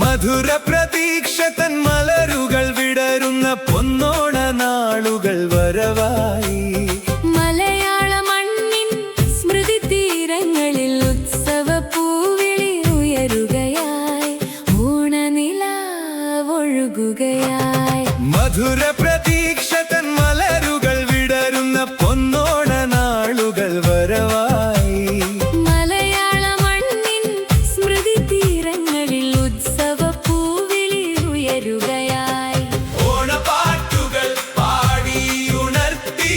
മധുര പ്രതീക്ഷ തൻ മലരുകൾ വിടരുന്ന പൊന്നോണ നാളുകൾ വരവായി. മലയാള മണ്ണിൻ സ്മൃതി തീരങ്ങളിൽ ഉത്സവ പൂവിളി ഉയരുകയായി, ഓണനിലാവൊഴുകുകയായി. മധുര പ്രതീക്ഷ തൻ മലരുകൾ വിടരുന്ന പൊന്നോണ നാളുകൾ വരവായി. മലയാള മണ്ണിൻ സ്മൃതി തീരങ്ങളിൽ ഉത്സവ പൂവിളി ഉയരുകയായി. ഓണപ്പാട്ടുകൾ പാടി ഉണർത്തി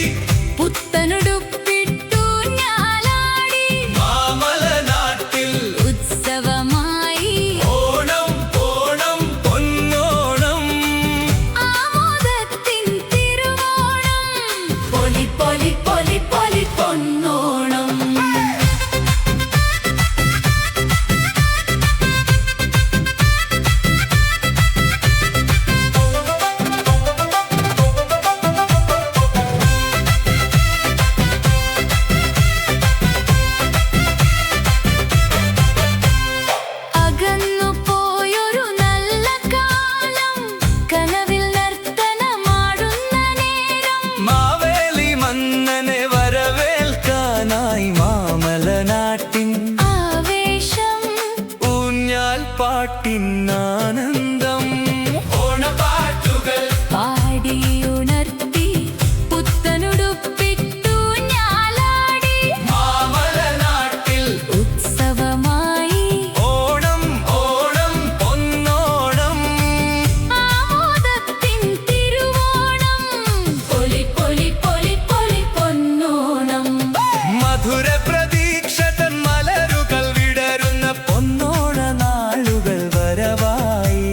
പുത്തനുടുപ്പിട്ടു ഞാലാടി മാമലനാട്ടിൽ ഉത്സവമായി. ഓണം ഓണം പൊന്നോണം. ആമോദത്തിൻ തിരുവോണം, പൊലി പൊലി പൊലി പൊലി പൊന്നോണം. അകന്നു പോയൊരു നല്ല കാലം, കനവിൽ നർത്തനമാടുന്ന നേരം. മാവേലി മന്നനെ വരവേൽക്കാനായി മാമലനാട്ടിൻ ആവേശം ഊഞ്ഞാൽ പാട്ടിനാനന്ദം. ഓണപ്പാട്ടുകൾ പാടി ഉണർത്തി പുത്തനുടുപ്പിട്ടു ഞാലാടി മാമലനാട്ടിൽ ഉത്സവമായി. ഓണം ഓണം പൊന്നോണം. ആമോദത്തിൻ തിരുവോണം, പൊലി പൊലി പൊലി പൊലി പൊന്നോണം. മധുര പ്രതീക്ഷ തൻ മലരുകൾ വിടരുന്ന പൊന്നോണ നാളുകൾ വരവായി.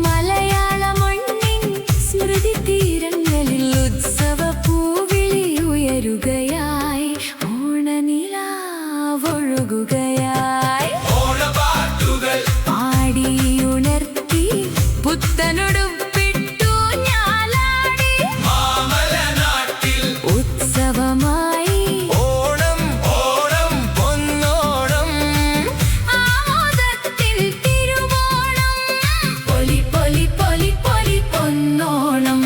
മലയാള മണ്ണിൻ സ്മൃതി തീരങ്ങളിൽ ഉത്സവ പൂവിളി ഉയരുകയായി, ഓണനിലാവൊഴുകുകയായി. ഓണപ്പാട്ടുകൾ പാടി ഉണർത്തി പുത്തനുടുപ്പിട്ടു ഞാലാടി മാമലനാട്ടിൽ ഉത്സവമായി. ഓണം ഓണം പൊന്നോണം. ആമോദത്തിൻ തിരുവോണം, പൊലി പൊലി പൊലി പൊലി പൊന്നോണം.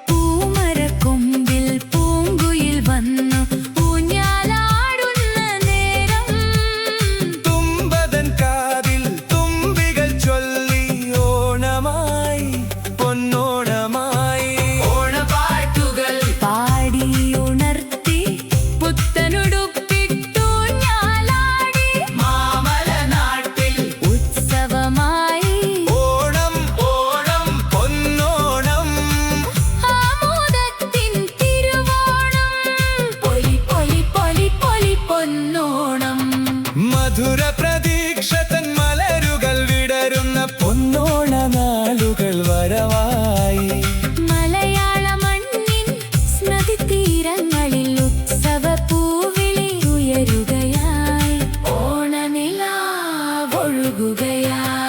പൂമരക്കൊമ്പിൽ പൂങ്കുയിൽ വന്നു ഊഞ്ഞാലാടുന്ന നേരം. തുമ്പതൻ കാതിൽ തുമ്പികൾ ചൊല്ലി ഓണമായി പൊന്നോണമായി. ഓണപ്പാട്ടുകൾ പാടി ഉണർത്തി പുത്തനുടുപ്പിട്ടു ഞാലാടി മാമലനാട്ടിൽ ഉത്സവമായി. ഓണം ഓണം പൊന്നോണം. ആമോദത്തിൻ തിരുവോണം, പൊലി പൊലി പൊലി പൊലി പൊന്നോണം. മധുര പ്രതീക്ഷ തൻ മലരുകൾ വിടരുന്ന പൊന്നോണ നാളുകൾ വരവായി. മലയാള മണ്ണിൻ സ്മൃതി തീരങ്ങളിൽ ഉത്സവ പൂവിളി ഉയരുകയായി, ഓണനിലാവൊഴുകുകയായി.